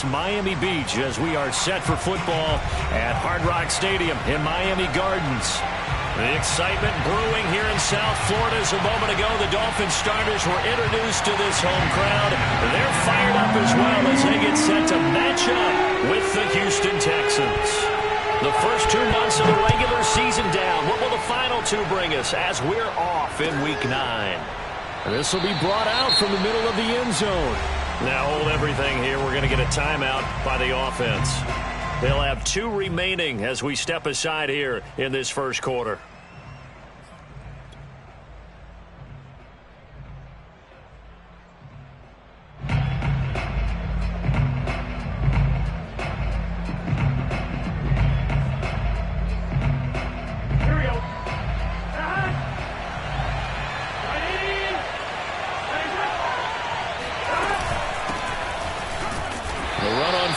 It's Miami Beach as we are set for football at Hard Rock Stadium in Miami Gardens. The excitement brewing here in South Florida. As a moment ago, the Dolphins starters were introduced to this home crowd. They're fired up as well as they get set to match up with the Houston Texans. The first 2 months of the regular season down. What will the final 2 bring us as we're off in Week 9? This will be brought out from the middle of the end zone. Now hold everything here. We're going to get a timeout by the offense. They'll have 2 remaining as we step aside here in this first quarter.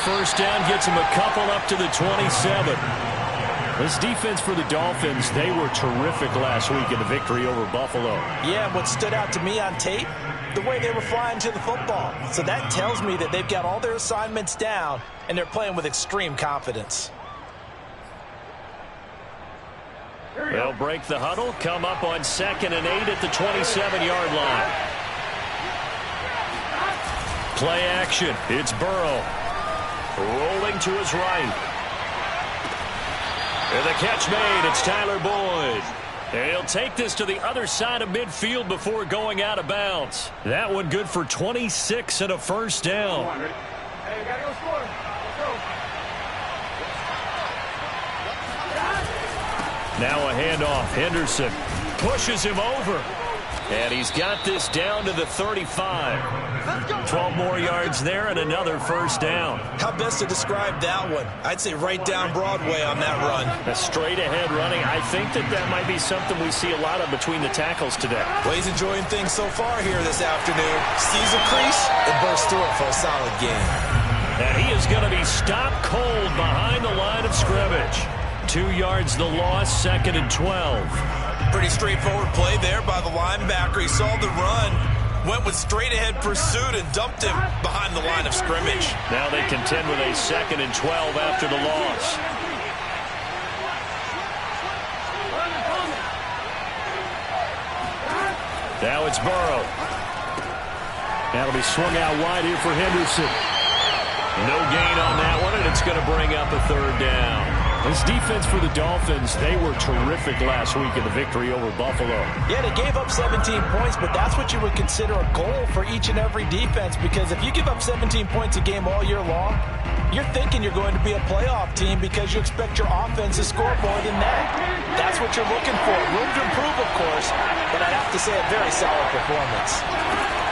First down gets him a couple up to the 27. This defense for the Dolphins, they were terrific last week in the victory over Buffalo. Yeah, what stood out to me on tape, the way they were flying to the football. So that tells me that they've got all their assignments down, and they're playing with extreme confidence. They'll break the huddle, come up on 2nd and 8 at the 27-yard line. Play action. It's Burrow. Rolling to his right. And the catch made. It's Tyler Boyd. And he'll take this to the other side of midfield before going out of bounds. That one good for 26 and a first down. Now a handoff. Henderson pushes him over. And he's got this down to the 35. 12 more yards there and another first down. How best to describe that one? I'd say right down Broadway on that run. A straight ahead running. I think that might be something we see a lot of between the tackles today. Well, he's enjoying things so far here this afternoon. Sees a crease and bursts through it for a solid gain. And he is going to be stopped cold behind the line of scrimmage. 2 yards the loss, 2nd and 12. Pretty straightforward play there by the linebacker. He saw the run, went with straight-ahead pursuit, and dumped him behind the line of scrimmage. Now they contend with a 2nd and 12 after the loss. Now it's Burrow. That'll be swung out wide here for Henderson. No gain on that one, and it's going to bring up a 3rd down. This defense for the Dolphins, they were terrific last week in the victory over Buffalo. Yeah, they gave up 17 points, but that's what you would consider a goal for each and every defense, because if you give up 17 points a game all year long, you're thinking you're going to be a playoff team because you expect your offense to score more than that. That's what you're looking for. Room to improve, of course, but I'd have to say a very solid performance.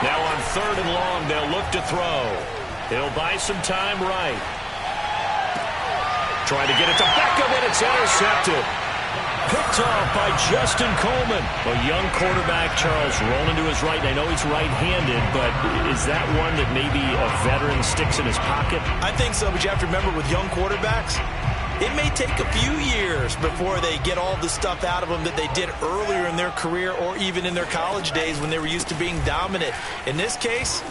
Now on 3rd and long, they'll look to throw. He'll buy some time right. Trying to get it to Beckham, and it's intercepted. Picked off by Justin Coleman. A young quarterback, Charles, rolling to his right. I know he's right-handed, but is that one that maybe a veteran sticks in his pocket? I think so, but you have to remember with young quarterbacks, it may take a few years before they get all the stuff out of them that they did earlier in their career or even in their college days when they were used to being dominant. In this case,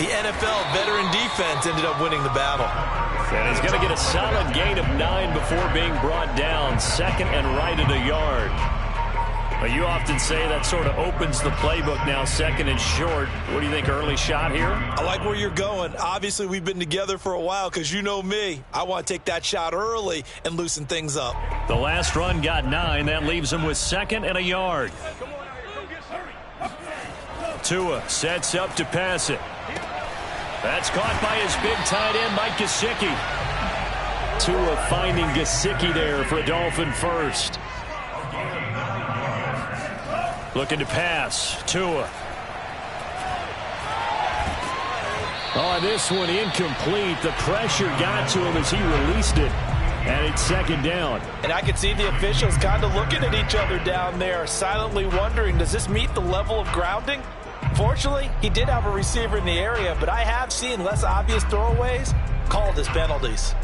the NFL veteran defense ended up winning the battle. And he's going to get a solid gain of 9 before being brought down. 2nd and right at a yard. But you often say that sort of opens the playbook now, 2nd and short. What do you think, early shot here? I like where you're going. Obviously, we've been together for a while because you know me. I want to take that shot early and loosen things up. The last run got 9. That leaves him with 2nd and a yard. Tua sets up to pass it. That's caught by his big tight end, Mike Gesicki. Tua finding Gesicki there for a Dolphin first. Looking to pass. Tua. Oh, this one incomplete. The pressure got to him as he released it. And it's 2nd down. And I could see the officials kind of looking at each other down there, silently wondering, does this meet the level of grounding? Fortunately, he did have a receiver in the area, but I have seen less obvious throwaways called as penalties.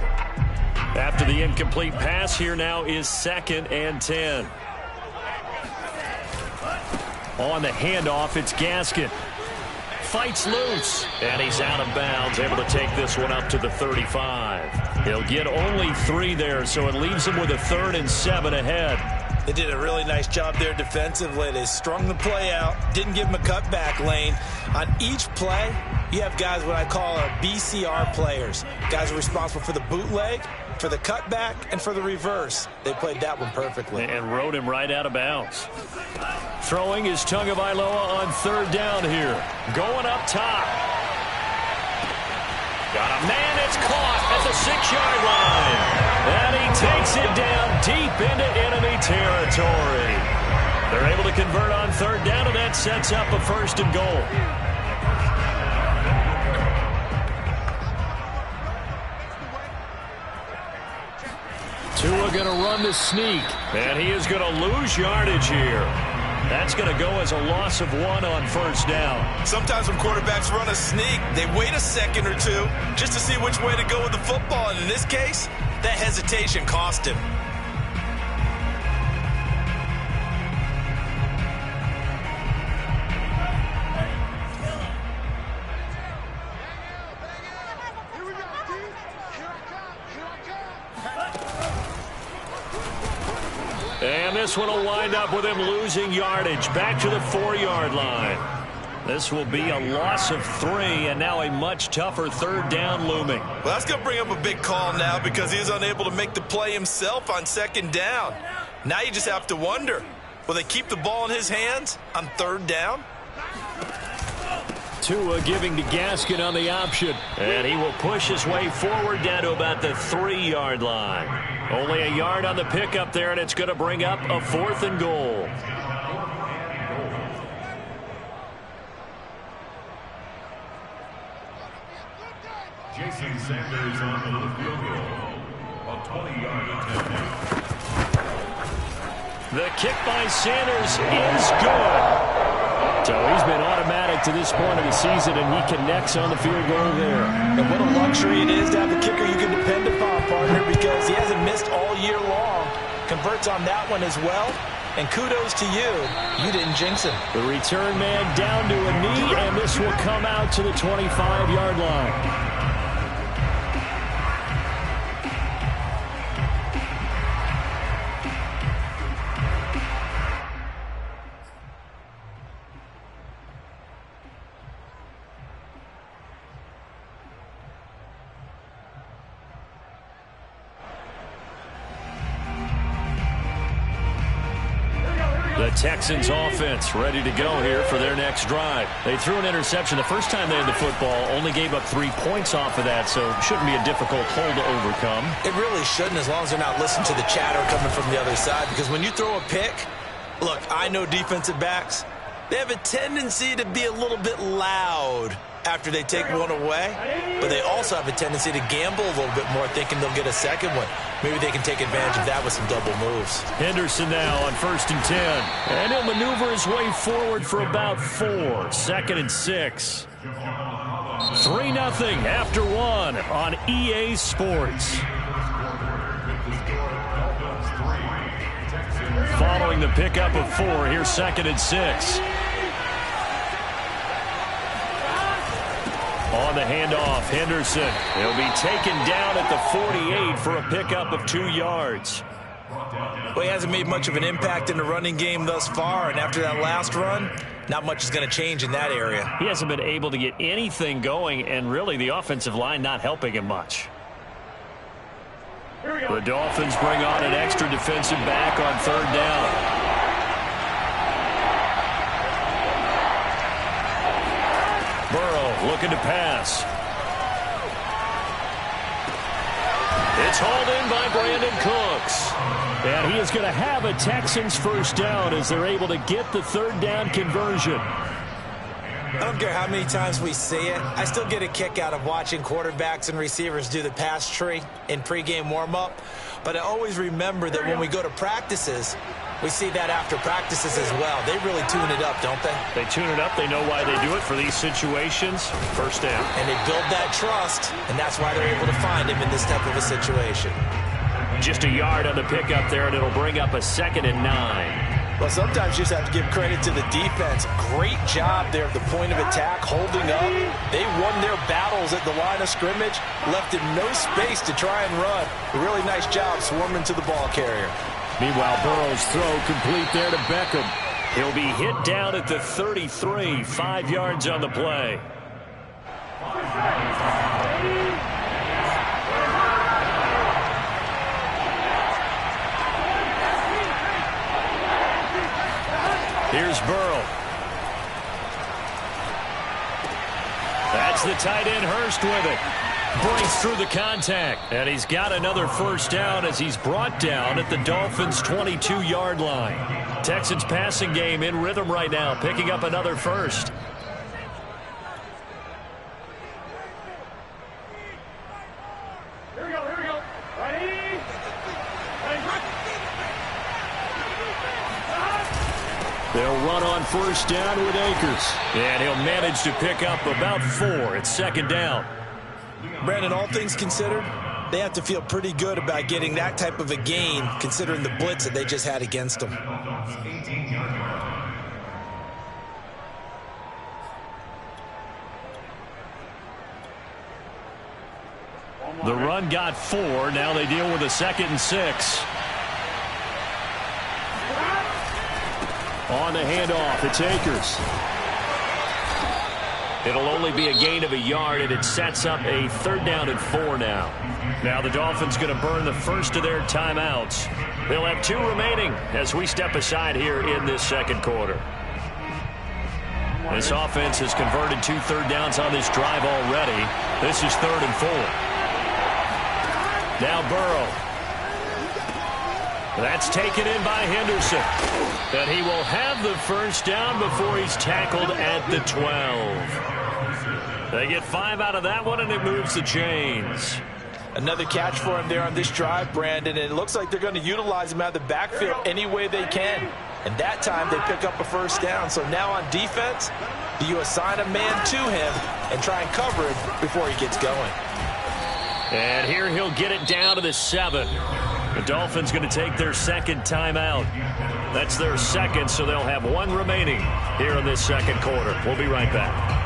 After the incomplete pass, here now is 2nd and 10. On the handoff, it's Gaskin. fights loose. And he's out of bounds, able to take this one up to the 35. He'll get only 3 there, so it leaves him with a 3rd and 7 ahead. They did a really nice job there defensively. They strung the play out, didn't give him a cutback lane. On each play, you have guys what I call our BCR players. Guys are responsible for the bootleg, for the cutback, and for the reverse. They played that one perfectly. And rode him right out of bounds. Throwing is Tagovailoa on 3rd down here. Going up top. Got a man that's caught at the 6-yard line. And he takes it down deep into enemy territory. They're able to convert on 3rd down, and that sets up a 1st and goal. Tua going to run the sneak, and he is going to lose yardage here. That's going to go as a loss of 1 on 1st down. Sometimes when quarterbacks run a sneak, they wait a second or two just to see which way to go with the football. And in this case, that hesitation cost him. And this one will wind up with him losing yardage back to the 4-yard line. This will be a loss of 3, and now a much tougher 3rd down looming. Well, that's going to bring up a big call now because he's unable to make the play himself on 2nd down. Now you just have to wonder, will they keep the ball in his hands on 3rd down? Tua giving to Gaskin on the option, and he will push his way forward down to about the 3-yard line. Only a yard on the pickup there, and it's going to bring up a 4th and goal. Jason Sanders on the field goal. A 20-yard attempt. The kick by Sanders is good. So he's been automatic to this point of the season, and he connects on the field goal there. And what a luxury it is to have a kicker you can depend upon, partner, because he hasn't missed all year long. Converts on that one as well. And kudos to you. You didn't jinx him. The return man down to a knee, and this will come out to the 25-yard line. The Texans offense ready to go here for their next drive. They threw an interception the first time they had the football, only gave up 3 points off of that, so it shouldn't be a difficult hole to overcome. It really shouldn't, as long as they're not listening to the chatter coming from the other side, because when you throw a pick, look, I know defensive backs, they have a tendency to be a little bit loud after they take one away, but they also have a tendency to gamble a little bit more, thinking they'll get a second one. Maybe they can take advantage of that with some double moves. Henderson now on 1st and 10. And he'll maneuver his way forward for about 4. 2nd and 6. 3-0 after 1 on EA Sports. Following the pickup of 4, here's 2nd and 6. On the handoff, Henderson. He'll be taken down at the 48 for a pickup of 2 yards. Well, he hasn't made much of an impact in the running game thus far, and after that last run, not much is going to change in that area. He hasn't been able to get anything going, and really the offensive line not helping him much. The Dolphins bring on an extra defensive back on 3rd down. Burrow looking to pass. It's hauled in by Brandon Cooks. And he is going to have a Texans 1st down as they're able to get the 3rd down conversion. I don't care how many times we see it. I still get a kick out of watching quarterbacks and receivers do the pass tree in pregame warm-up. But I always remember that when we go to practices, we see that after practices as well. They really tune it up, don't they? They tune it up. They know why they do it for these situations. 1st down. And they build that trust, and that's why they're able to find him in this type of a situation. Just a yard on the pickup there, and it'll bring up a 2nd and 9. Well, sometimes you just have to give credit to the defense. Great job there at the point of attack, holding up. They won their battles at the line of scrimmage, left him no space to try and run. A really nice job swarming to the ball carrier. Meanwhile, Burrow's throw complete there to Beckham. He'll be hit down at the 33, 5 yards on the play. Here's Burrow. That's the tight end Hurst with it. Breaks through the contact. And he's got another first down as he's brought down at the Dolphins' 22-yard line. Texans passing game in rhythm right now, picking up another first. Here we go. Ready? They'll run on first down with Akers. And he'll manage to pick up about 4. It's second down. Brandon, all things considered, they have to feel pretty good about getting that type of a gain, considering the blitz that they just had against them. The run got 4. Now they deal with a 2nd and 6. On the handoff, it's Akers. It'll only be a gain of a yard, and it sets up a 3rd down and 4 now. Now the Dolphins going to burn the first of their timeouts. They'll have 2 remaining as we step aside here in this second quarter. This offense has converted 2 third downs on this drive already. This is 3rd and 4. Now Burrow. That's taken in by Henderson. And he will have the first down before he's tackled at the 12. They get 5 out of that one, and it moves the chains. Another catch for him there on this drive, Brandon, and it looks like they're going to utilize him out of the backfield any way they can. And that time they pick up a first down. So now on defense, do you assign a man to him and try and cover him before he gets going? And here he'll get it down to the 7. The Dolphins going to take their 2nd timeout. That's their 2nd, so they'll have 1 remaining here in this second quarter. We'll be right back.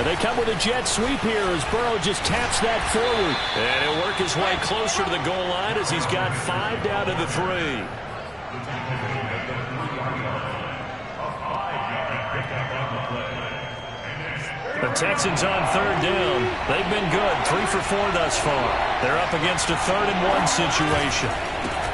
They come with a jet sweep here as Burrow just taps that forward. And he'll work his way closer to the goal line as he's got 5 down to the 3. The Texans on 3rd down. They've been good, 3 for 4 thus far. They're up against a 3rd and 1 situation.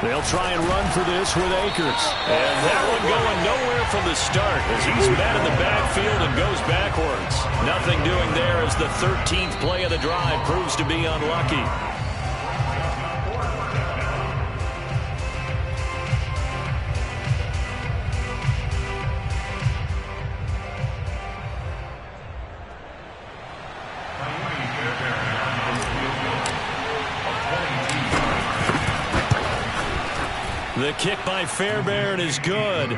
They'll try and run for this with Akers. And that one going nowhere from the start as he's met in the backfield and goes backwards. Nothing doing there as the 13th play of the drive proves to be unlucky. The kick by Fairbairn is good.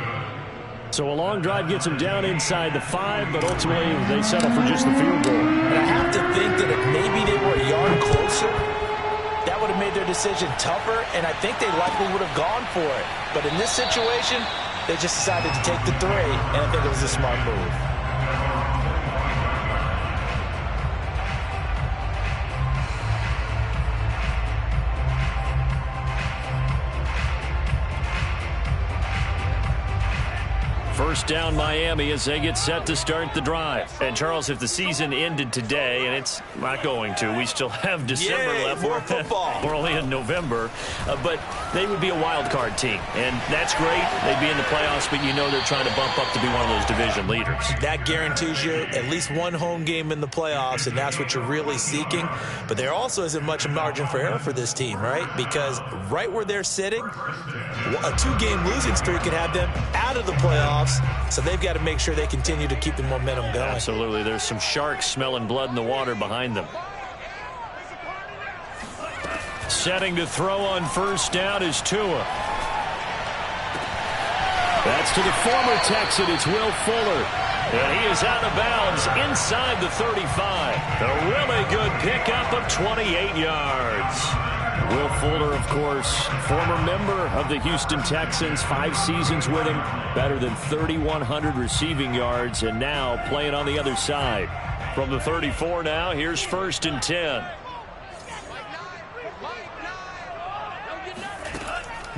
So a long drive gets them down inside the 5, but ultimately they settle for just the field goal. And I have to think that if maybe they were a yard closer, that would have made their decision tougher, and I think they likely would have gone for it. But in this situation, they just decided to take the 3, and I think it was a smart move. First down Miami as they get set to start the drive. And Charles, if the season ended today, and it's not going to, we still have December left. More football. We're only in November. But they would be a wild card team. And that's great. They'd be in the playoffs, but you know they're trying to bump up to be one of those division leaders. That guarantees you at least 1 home game in the playoffs, and that's what you're really seeking. But there also isn't much margin for error for this team, right? Because right where they're sitting, a 2-game losing streak could have them out of the playoffs. So they've got to make sure they continue to keep the momentum going. Absolutely. There's some sharks smelling blood in the water behind them. Setting to throw on first down is Tua. That's to the former Texan. It's Will Fuller. And he is out of bounds inside the 35. A really good pickup of 28 yards. Will Fuller, of course, former member of the Houston Texans, 5 seasons with him, better than 3,100 receiving yards, and now playing on the other side. From the 34 now, here's 1st and 10.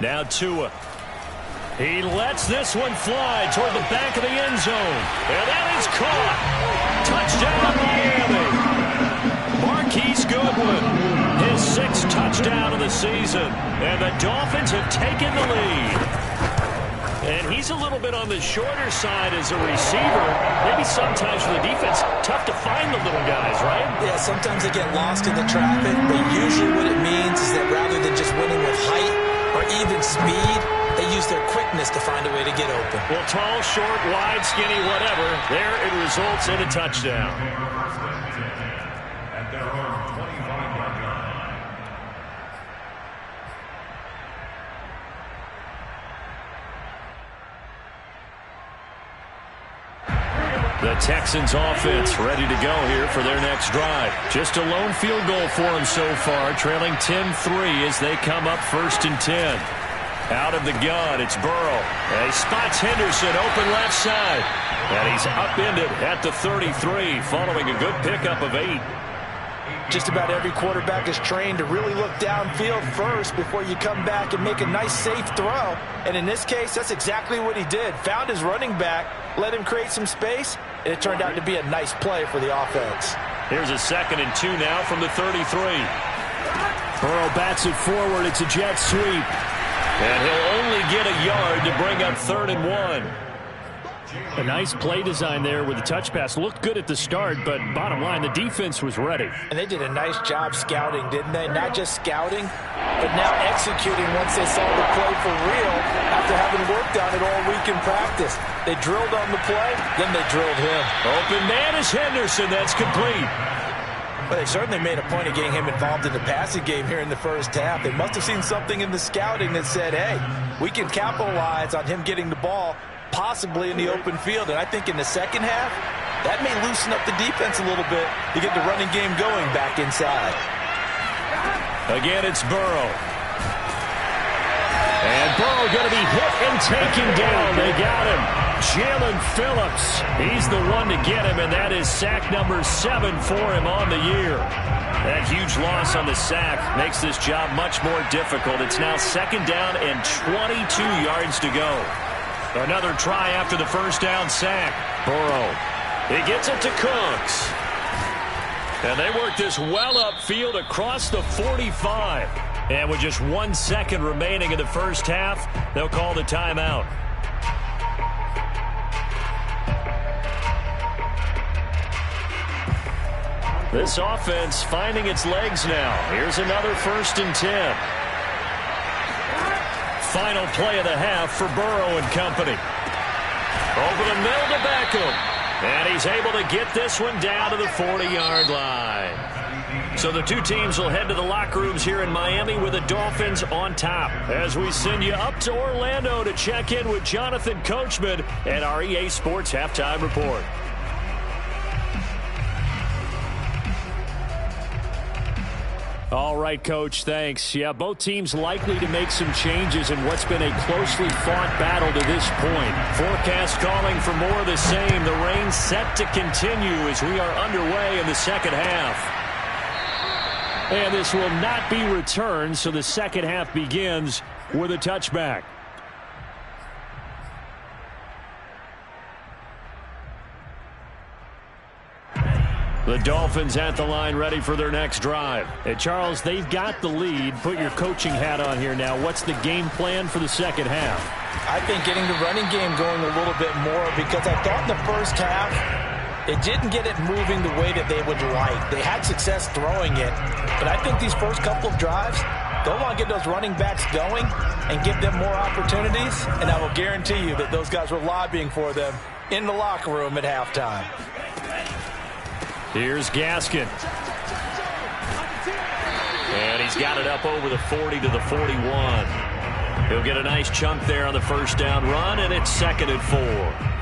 Now Tua. He lets this one fly toward the back of the end zone. And that is caught. Touchdown, Miami. Marquise Goodwin, his 6th touchdown of the season. And the Dolphins have taken the lead. And he's a little bit on the shorter side as a receiver. Maybe sometimes for the defense, tough to find the little guys, right? Yeah, sometimes they get lost in the traffic. But usually what it means is that rather than just winning with height or even speed, they use their quickness to find a way to get open. Well, tall, short, wide, skinny, whatever. There it results in a touchdown. At their own 25-yard line. The Texans offense ready to go here for their next drive. Just a lone field goal for them so far, trailing 10-3 as they come up 1st and 10. Out of the gun, it's Burrow. And he spots Henderson open left side. And he's upended at the 33, following a good pickup of 8. Just about every quarterback is trained to really look downfield first before you come back and make a nice, safe throw. And in this case, that's exactly what he did. Found his running back, let him create some space, and it turned out to be a nice play for the offense. Here's a 2nd and 2 now from the 33. Burrow bats it forward. It's a jet sweep. And he'll only get a yard to bring up 3rd and 1. A nice play design there with the touch pass. Looked good at the start, but bottom line, the defense was ready. And they did a nice job scouting, didn't they? Not just scouting, but now executing once they saw the play for real after having worked on it all week in practice. They drilled on the play, then they drilled him. Open man is Henderson. That's complete. Well, they certainly made a point of getting him involved in the passing game here in the first half. They must have seen something in the scouting that said, hey, we can capitalize on him getting the ball possibly in the open field. And I think in the second half, that may loosen up the defense a little bit to get the running game going back inside. Again, it's Burrow. And Burrow going to be hit and taken down. They got him. Jalen Phillips. He's the one to get him, and that is sack number 7 for him on the year. That huge loss on the sack makes this job much more difficult. It's now 2nd down and 22 yards to go. Another try after the first down sack. Burrow. He gets it to Cooks. And they work this well upfield across the 45. And with just 1 second remaining in the first half, they'll call the timeout. This offense finding its legs now. Here's another 1st and 10. Final play of the half for Burrow and company. Over the middle to Beckham. And he's able to get this one down to the 40-yard line. So the two teams will head to the locker rooms here in Miami with the Dolphins on top. As we send you up to Orlando to check in with Jonathan Coachman and our EA Sports Halftime Report. All right, Coach, thanks. Yeah, both teams likely to make some changes in what's been a closely fought battle to this point. Forecast calling for more of the same. The rain set to continue as we are underway in the second half. And this will not be returned, so the second half begins with a touchback. The Dolphins at the line ready for their next drive. And Charles, they've got the lead. Put your coaching hat on here now. What's the game plan for the second half? I think getting the running game going a little bit more, because I thought in the first half they didn't get it moving the way that they would like. They had success throwing it, but I think these first couple of drives, they'll want to get those running backs going and give them more opportunities, and I will guarantee you that those guys were lobbying for them in the locker room at halftime. Here's Gaskin. And he's got it up over the 40 to the 41. He'll get a nice chunk there on the first down run, and it's 2nd and 4.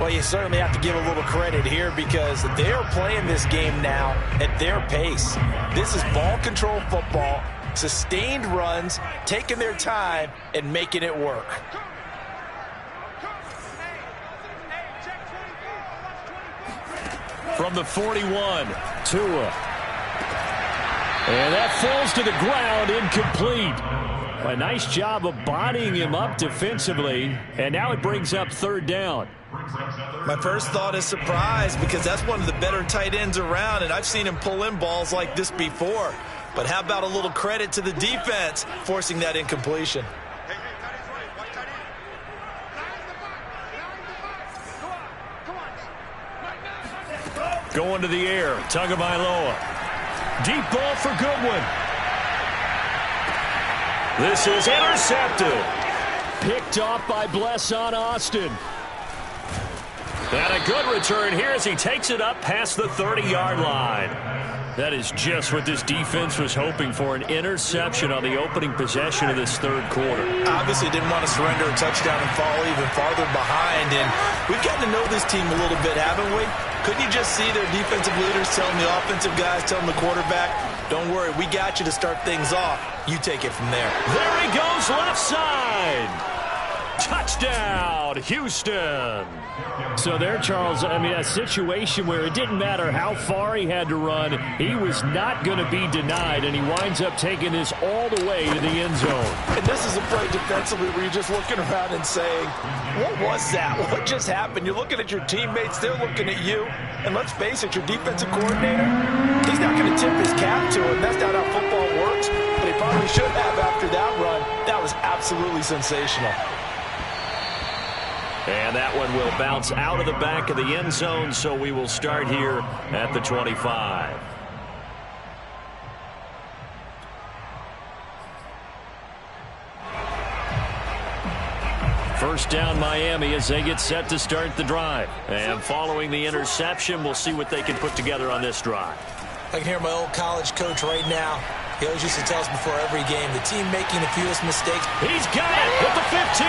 Well, you certainly have to give a little credit here because they are playing this game now at their pace. This is ball control football, sustained runs, taking their time, and making it work. From the 41, Tua. And that falls to the ground, incomplete. A nice job of bodying him up defensively, and now it brings up 3rd down. My first thought is surprise because that's one of the better tight ends around, and I've seen him pull in balls like this before. But how about a little credit to the defense forcing that incompletion? Going to the air, Tagovailoa. Deep ball for Goodwin. This is intercepted. Picked off by Blesson Austin. And a good return here as he takes it up past the 30-yard line. That is just what this defense was hoping for, an interception on the opening possession of this 3rd quarter. Obviously didn't want to surrender a touchdown and fall even farther behind. And we've gotten to know this team a little bit, haven't we? Couldn't you just see their defensive leaders telling the offensive guys, telling the quarterback, don't worry, we got you to start things off. You take it from there. There he goes, left side. Touchdown, Houston. So there, Charles, I mean, a situation where it didn't matter how far he had to run, he was not going to be denied, and he winds up taking this all the way to the end zone. And this is a play defensively where you're just looking around and saying, what was that? What just happened? You're looking at your teammates, they're looking at you, and let's face it, your defensive coordinator, he's not going to tip his cap to him. That's not how football works, but he probably should have after that run. That was absolutely sensational. And that one will bounce out of the back of the end zone, so we will start here at the 25. First down, Miami, as they get set to start the drive. And following the interception, we'll see what they can put together on this drive. I can hear my old college coach right now. He always used to tell us before every game, the team making the fewest mistakes. He's got it at the 15.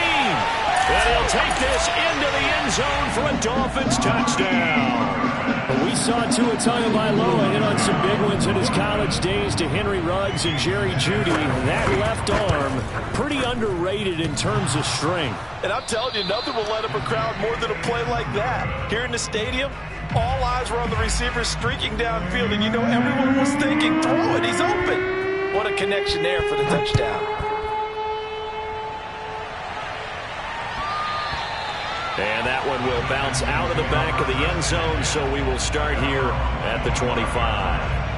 And he'll take this into the end zone for a Dolphins touchdown. We saw Tua Tagovailoa hit on some big ones in his college days to Henry Ruggs and Jerry Jeudy. That left arm, pretty underrated in terms of strength. And I'm telling you, nothing will let up a crowd more than a play like that. Here in the stadium, all eyes were on the receiver streaking downfield, and you know everyone was thinking, throw it, he's open. What a connection there for the touchdown. And that one will bounce out of the back of the end zone, so we will start here at the 25.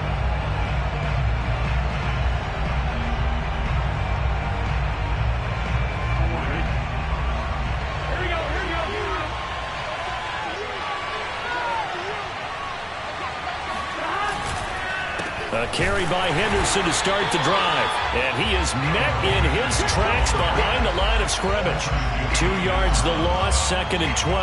A carry by Henderson to start the drive. And he is met in his tracks behind the line of scrimmage. 2 yards the loss, 2nd and 12.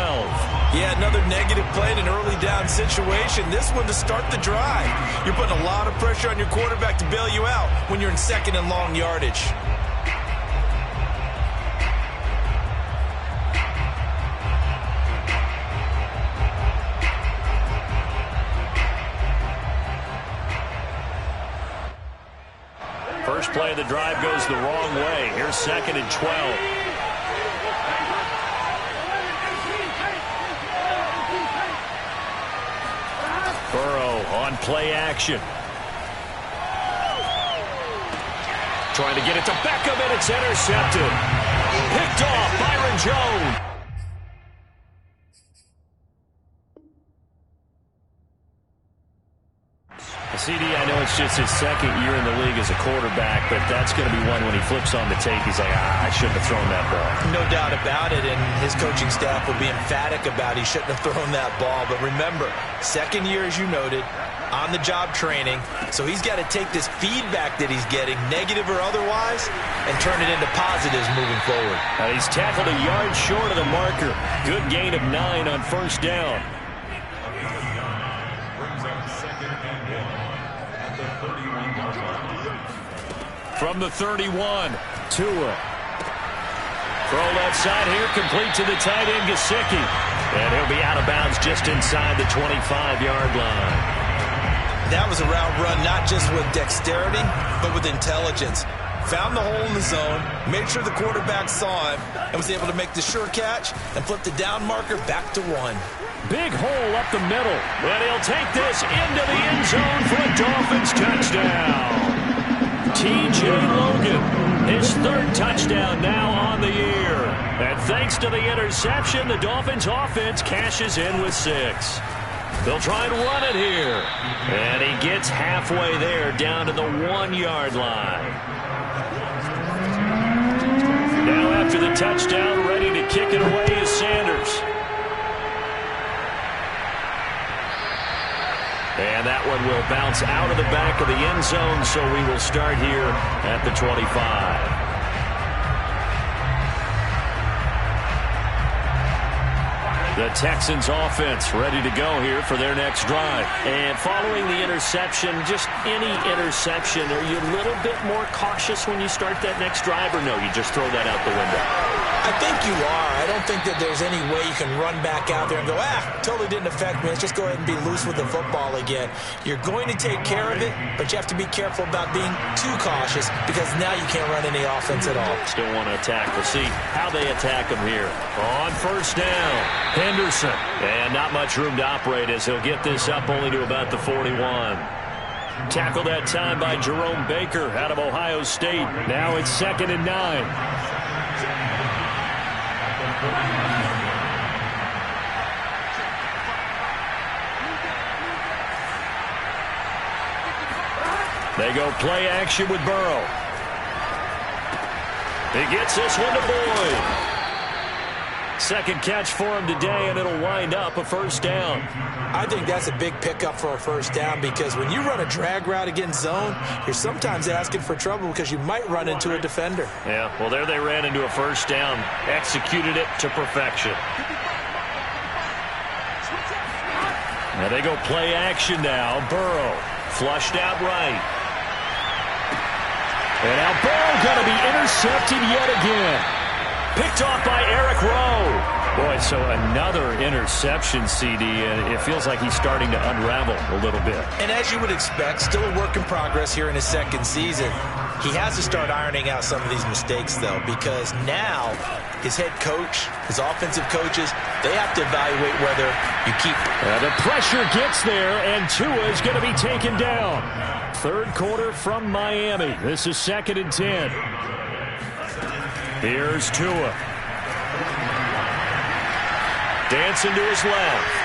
Yeah, another negative play in an early down situation. This one to start the drive. You're putting a lot of pressure on your quarterback to bail you out when you're in 2nd and long yardage. First play of the drive goes the wrong way. Here's 2nd and 12. Burrow on play action. Trying to get it to Beckham, and it's intercepted. Picked off Byron Jones. CD, I know it's just his 2nd year in the league as a quarterback, but that's going to be one when he flips on the tape, he's like, I shouldn't have thrown that ball. No doubt about it, and his coaching staff will be emphatic about he shouldn't have thrown that ball. But remember, 2nd year, as you noted, on-the-job training, so he's got to take this feedback that he's getting, negative or otherwise, and turn it into positives moving forward. He's tackled a yard short of the marker. Good gain of 9 on first down. From the 31, Tua. Throw left side here, complete to the tight end, Gesicki. And he'll be out of bounds just inside the 25-yard line. That was a route run not just with dexterity, but with intelligence. Found the hole in the zone, made sure the quarterback saw him, and was able to make the sure catch and flip the down marker back to 1. Big hole up the middle. And he'll take this into the end zone for a Dolphins touchdown. T.J. Logan, his 3rd touchdown now on the year. And thanks to the interception, the Dolphins offense cashes in with 6. They'll try and run it here. And he gets halfway there down to the 1-yard line. Now after the touchdown, ready to kick it away is Sanders. And that one will bounce out of the back of the end zone, so we will start here at the 25. The Texans offense ready to go here for their next drive. And following the interception, just any interception, are you a little bit more cautious when you start that next drive, or no, you just throw that out the window? I think you are. I don't think that there's any way you can run back out there and go, totally didn't affect me. Let's just go ahead and be loose with the football again. You're going to take care of it, but you have to be careful about being too cautious because now you can't run any offense at all. Still want to attack. We'll see how they attack him here. On first down, Henderson. And not much room to operate as he'll get this up only to about the 41. Tackled that time by Jerome Baker out of Ohio State. Now it's 2nd and 9. They go play action with Burrow. He gets this one to Boyd. 2nd catch for him today, and it'll wind up a first down. I think that's a big pickup for a first down because when you run a drag route against zone, you're sometimes asking for trouble because you might run into a defender. Yeah, well, there they ran into a first down, executed it to perfection. Now they go play action now. Burrow flushed out right. And now Burrow going to be intercepted yet again. Picked off by Eric Rowe. Boy, so another interception, CD, and it feels like he's starting to unravel a little bit. And as you would expect, still a work in progress here in his 2nd season. He has to start ironing out some of these mistakes, though, because now his head coach, his offensive coaches, they have to evaluate whether you keep. The pressure gets there, and Tua is going to be taken down. 3rd quarter from Miami. This is 2nd and 10. Here's Tua. Dancing to his left.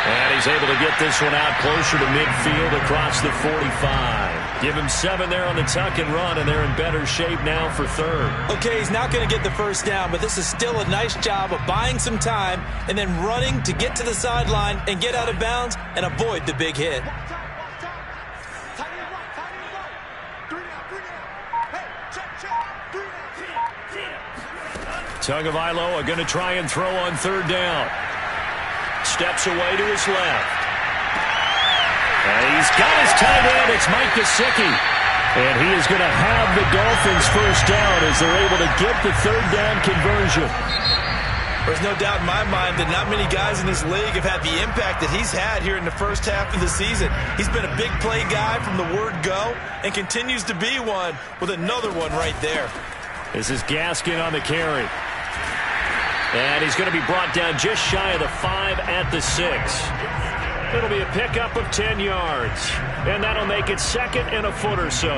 And he's able to get this one out closer to midfield across the 45. Give him 7 there on the tuck and run, and they're in better shape now for 3rd. Okay, he's not going to get the first down, but this is still a nice job of buying some time and then running to get to the sideline and get out of bounds and avoid the big hit. Tagovailoa going to try and throw on 3rd down. Steps away to his left. And he's got his tight end. It's Mike Gesicki. And he is going to have the Dolphins first down as they're able to get the 3rd down conversion. There's no doubt in my mind that not many guys in this league have had the impact that he's had here in the first half of the season. He's been a big play guy from the word go and continues to be one with another one right there. This is Gaskin on the carry. And he's going to be brought down just shy of the 5 at the 6. It'll be a pickup of 10 yards. And that'll make it 2nd and a foot or so.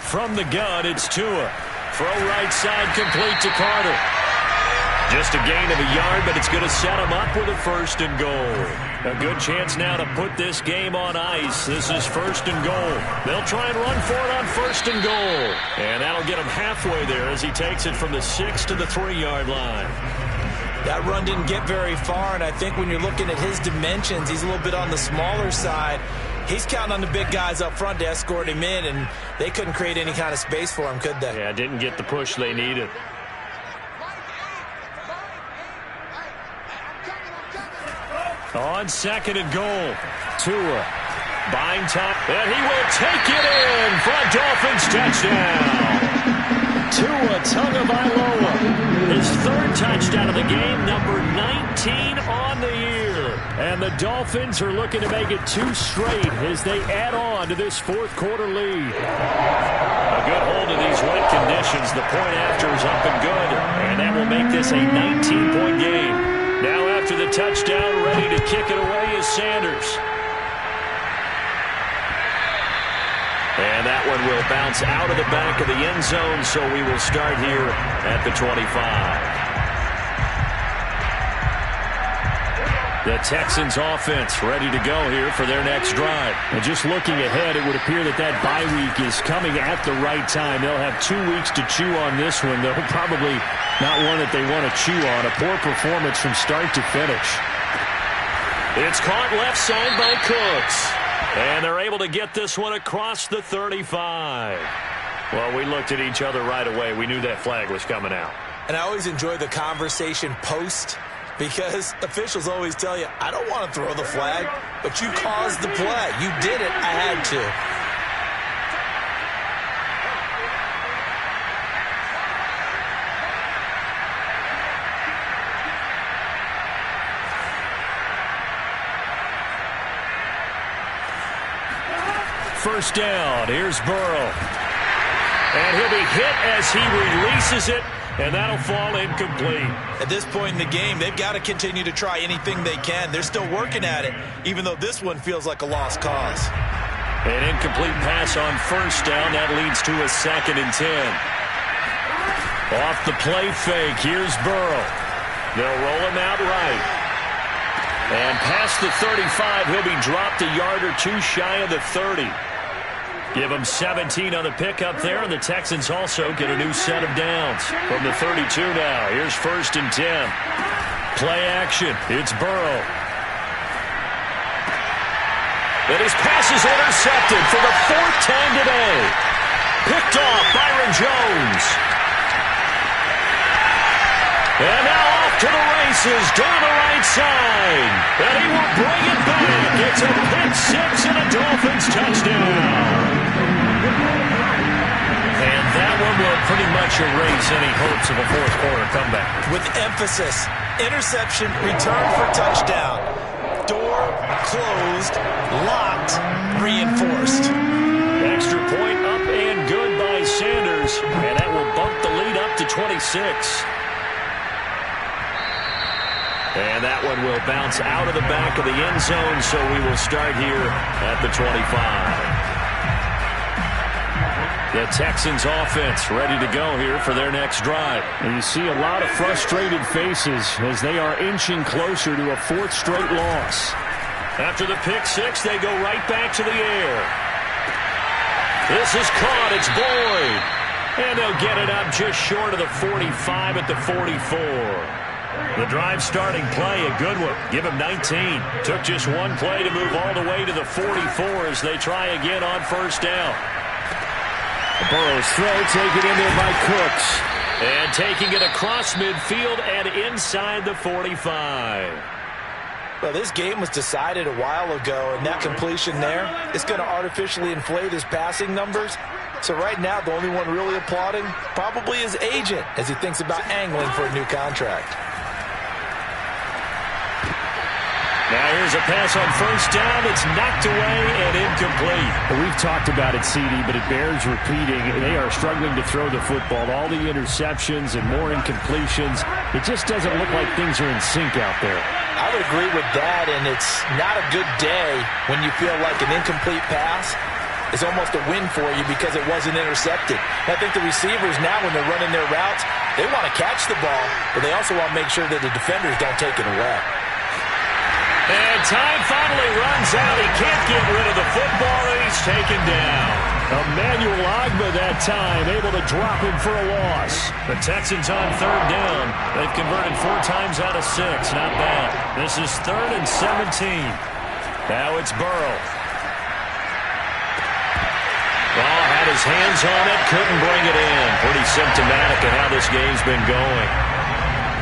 From the gun, it's Tua. Throw right side complete to Carter. Just a gain of a yard, but it's going to set him up with a 1st and goal. A good chance now to put this game on ice. This is 1st and goal. They'll try and run for it on 1st and goal. And that'll get him halfway there as he takes it from the 6 to the 3-yard line. That run didn't get very far, and I think when you're looking at his dimensions, he's a little bit on the smaller side. He's counting on the big guys up front to escort him in, and they couldn't create any kind of space for him, could they? Yeah, didn't get the push they needed. On 2nd and goal. Tua. Buying time, and he will take it in for a Dolphins touchdown. Tua Tagovailoa, his third touchdown of the game, number 19 on the year. And the Dolphins are looking to make it 2 straight as they add on to this fourth-quarter lead. A good hold of these wet conditions. The point after is up and good, and that will make this a 19-point game. Now after the touchdown, ready to kick it away is Sanders. And that one will bounce out of the back of the end zone, so we will start here at the 25. The Texans offense ready to go here for their next drive. And just looking ahead, it would appear that that bye week is coming at the right time. They'll have 2 weeks to chew on this one, though probably not one that they want to chew on. A poor performance from start to finish. It's caught left side by Cooks. And they're able to get this one across the 35. Well, we looked at each other right away. We knew that flag was coming out. And I always enjoy the conversation post, because officials always tell you, I don't want to throw the flag, but you caused the play. You did it. I had to. First down. Here's Burrow. And he'll be hit as he releases it, and that'll fall incomplete. At this point in the game, they've got to continue to try anything they can. They're still working at it, even though this one feels like a lost cause. An incomplete pass on first down. That leads to a 2nd and 10. Off the play fake. Here's Burrow. They'll roll him out right. And past the 35, he'll be dropped a yard or 2 shy of the 30. Give them 17 on the pickup there, and the Texans also get a new set of downs. From the 32 now, here's 1st and 10. Play action. It's Burrow. And his pass is intercepted for the 4th time today. Picked off Byron Jones. And now off to the races down the right side. And he will bring it back. It's a pick 6 and a Dolphins touchdown. And that one will pretty much erase any hopes of a fourth-quarter comeback. With emphasis, interception, return for touchdown. Door closed, locked, reinforced. Extra point up and good by Sanders. And that will bump the lead up to 26. And that one will bounce out of the back of the end zone, so we will start here at the 25. The Texans offense ready to go here for their next drive. And you see a lot of frustrated faces as they are inching closer to a 4th straight loss. After the pick 6, they go right back to the air. This is caught. It's Boyd. And they'll get it up just short of the 45 at the 44. The drive starting play, a good one. Give him 19. Took just one play to move all the way to the 44 as they try again on first down. Burrow's throw taken in there by Cooks. And taking it across midfield and inside the 45. Well, this game was decided a while ago, and that completion there is going to artificially inflate his passing numbers. So right now, the only one really applauding probably his agent as he thinks about angling for a new contract. Now here's a pass on first down. It's knocked away and incomplete. We've talked about it, CD, but it bears repeating. They are struggling to throw the football. All the interceptions and more incompletions. It just doesn't look like things are in sync out there. I would agree with that, and it's not a good day when you feel like an incomplete pass is almost a win for you because it wasn't intercepted. And I think the receivers now, when they're running their routes, they want to catch the ball, but they also want to make sure that the defenders don't take it away. And time finally runs out. He can't get rid of the football, and he's taken down. Emmanuel Ogbah that time, able to drop him for a loss. The Texans on third down. They've converted 4 times out of 6. Not bad. This is 3rd and 17. Now it's Burrow. Well, had his hands on it, couldn't bring it in. Pretty symptomatic of how this game's been going.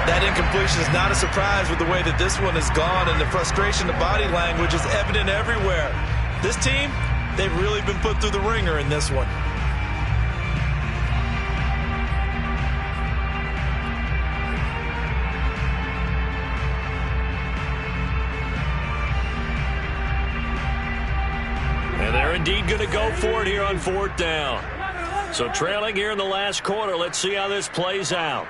That incompletion is not a surprise with the way that this one has gone, and the frustration, the body language is evident everywhere. This team, they've really been put through the ringer in this one. And they're indeed going to go for it here on 4th down. So trailing here in the last quarter. Let's see how this plays out.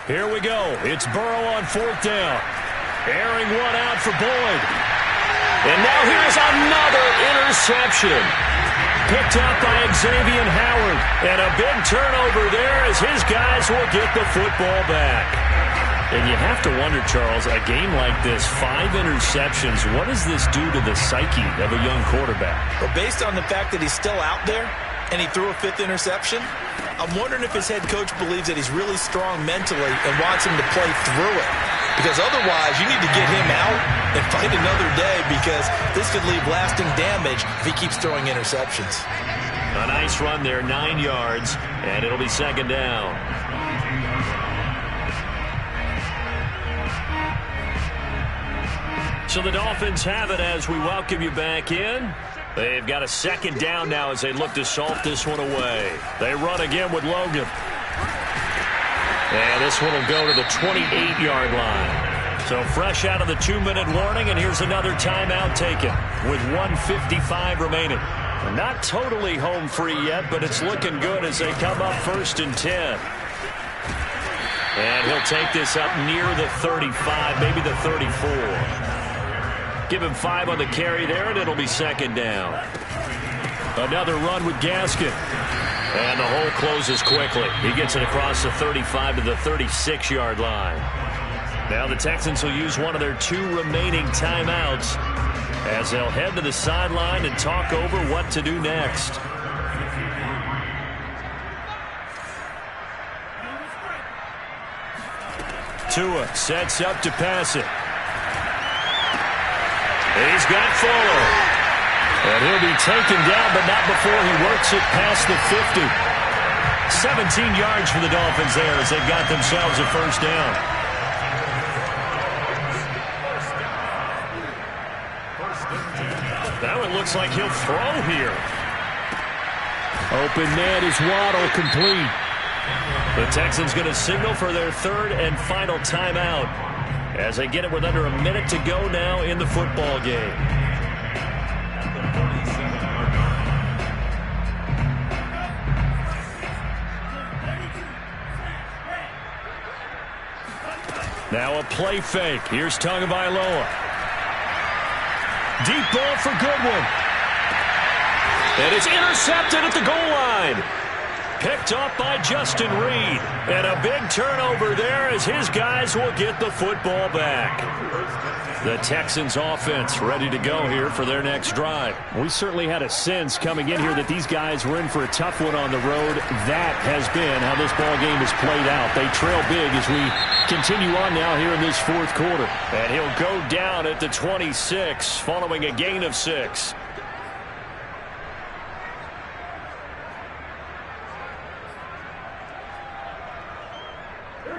Here we go. It's Burrow on 4th down. Airing one out for Boyd. And now here's another interception. Picked up by Xavier Howard. And a big turnover there as his guys will get the football back. And you have to wonder, Charles, a game like this, 5 interceptions, what does this do to the psyche of a young quarterback? But based on the fact that he's still out there and he threw a 5th interception, I'm wondering if his head coach believes that he's really strong mentally and wants him to play through it. Because otherwise, you need to get him out and fight another day, because this could leave lasting damage if he keeps throwing interceptions. A nice run there, 9 yards, and it'll be 2nd down. So the Dolphins have it as we welcome you back in. They've got a 2nd down now as they look to salt this one away. They run again with Logan. And this one will go to the 28-yard line. So fresh out of the 2-minute warning, and here's another timeout taken with 1:55 remaining. Not totally home free yet, but it's looking good as they come up 1st and 10. And he'll take this up near the 35, maybe the 34. Give him 5 on the carry there, and it'll be 2nd down. Another run with Gaskin. And the hole closes quickly. He gets it across the 35 to the 36-yard line. Now the Texans will use one of their 2 remaining timeouts as they'll head to the sideline and talk over what to do next. Tua sets up to pass it. He's got Fuller. And he'll be taken down, but not before he works it past the 50. 17 yards for the Dolphins there as they've got themselves a 1st down. Now it looks like he'll throw here. Open man is Waddle, complete. The Texans going to signal for their 3rd and final timeout as they get it with under a minute to go now in the football game. Now a play fake. Here's Tagovailoa. Deep ball for Goodwin. And it's intercepted at the goal line. Picked up by Justin Reed. And a big turnover there as his guys will get the football back. The Texans offense ready to go here for their next drive. We certainly had a sense coming in here that these guys were in for a tough one on the road. That has been how this ball game has played out. They trail big as we continue on now here in this 4th quarter. And he'll go down at the 26 following a gain of 6.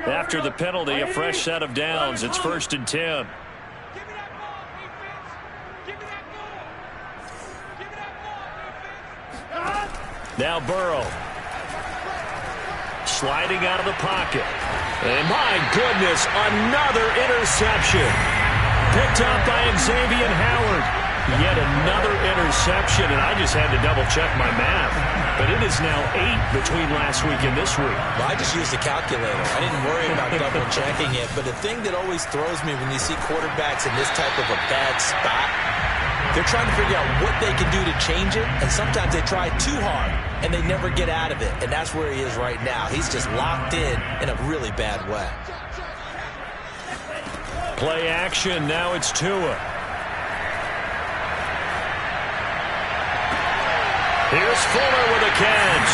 After the penalty, a fresh set of downs. It's 1st and 10. Now Burrow. Sliding out of the pocket. And my goodness, another interception. Picked up by Xavier Howard. Yet another interception, and I just had to double-check my math. But it is now 8 between last week and this week. Well, I just used a calculator. I didn't worry about double-checking it. But the thing that always throws me when you see quarterbacks in this type of a bad spot, they're trying to figure out what they can do to change it, and sometimes they try too hard, and they never get out of it. And that's where he is right now. He's just locked in a really bad way. Play action. Now it's Tua. Here's Fuller with a catch.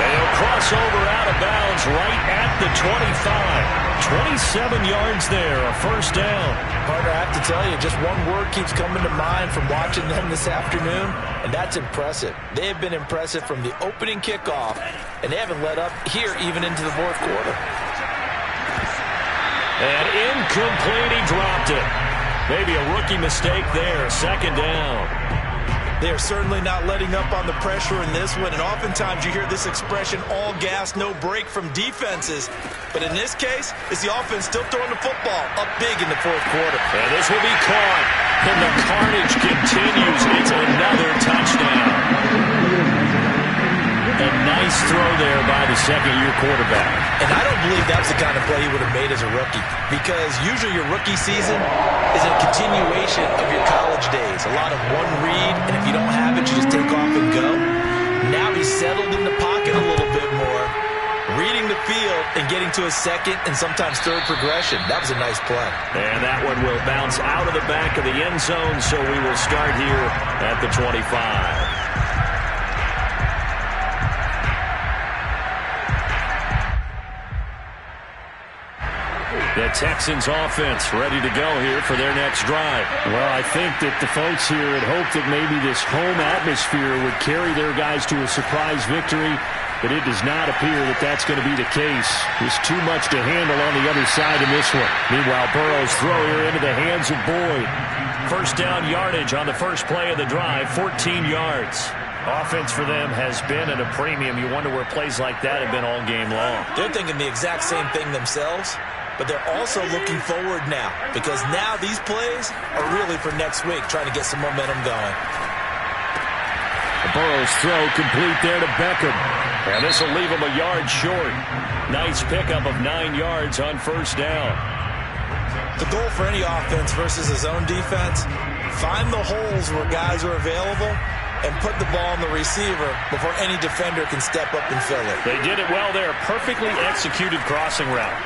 And he'll cross over out of bounds right at the 25. 27 yards there, a first down. Partner, I have to tell you, just one word keeps coming to mind from watching them this afternoon, and that's impressive. They have been impressive from the opening kickoff, and they haven't let up here even into the fourth quarter. And incomplete, he dropped it. Maybe a rookie mistake there, second down. They are certainly not letting up on the pressure in this one, and oftentimes you hear this expression, all gas, no break from defenses. But in this case, it's the offense still throwing the football up big in the fourth quarter. And this will be caught, and the carnage continues. It's another touchdown. A nice throw there by the second-year quarterback. And I don't believe that was the kind of play he would have made as a rookie, because usually your rookie season is a continuation of your college days. A lot of one read, and if you don't have it, you just take off and go. Now he's settled in the pocket a little bit more, reading the field and getting to a second and sometimes third progression. That was a nice play. And that one will bounce out of the back of the end zone, so we will start here at the 25. The Texans offense ready to go here for their next drive. Well, I think that the folks here had hoped that maybe this home atmosphere would carry their guys to a surprise victory, but it does not appear that that's going to be the case. There's too much to handle on the other side in this one. Meanwhile, Burrow's throw here into the hands of Boyd. First down yardage on the first play of the drive, 14 yards. Offense for them has been at a premium. You wonder where plays like that have been all game long. They're thinking the exact same thing themselves, but they're also looking forward now, because now these plays are really for next week, trying to get some momentum going. Burrow's throw complete there to Beckham. And this will leave him a yard short. Nice pickup of 9 yards on first down. The goal for any offense versus a zone defense, find the holes where guys are available and put the ball on the receiver before any defender can step up and fill it. They did it well there. Perfectly executed crossing route.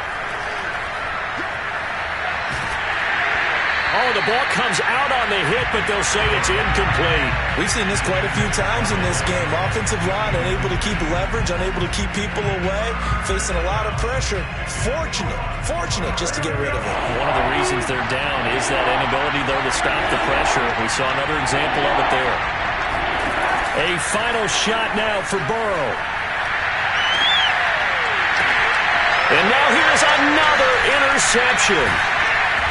Oh, the ball comes out on the hit, but they'll say it's incomplete. We've seen this quite a few times in this game. Offensive line unable to keep leverage, unable to keep people away, facing a lot of pressure. Fortunate just to get rid of it. One of the reasons they're down is that inability, though, to stop the pressure. We saw another example of it there. A final shot now for Burrow. And now here's another interception.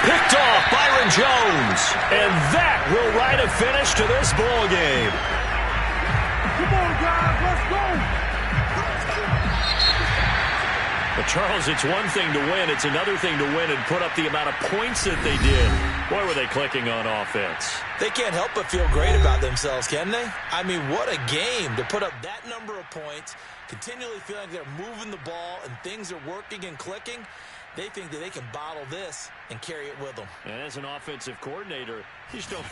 Picked off Byron Jones. And that will write a finish to this ball game. Come on, guys, let's go. But, Charles, it's one thing to win. It's another thing to win and put up the amount of points that they did. Boy, were they clicking on offense. They can't help but feel great about themselves, can they? I mean, what a game to put up that number of points, continually feeling like they're moving the ball and things are working and clicking. They think that they can bottle this and carry it with them. And as an offensive coordinator, you just don't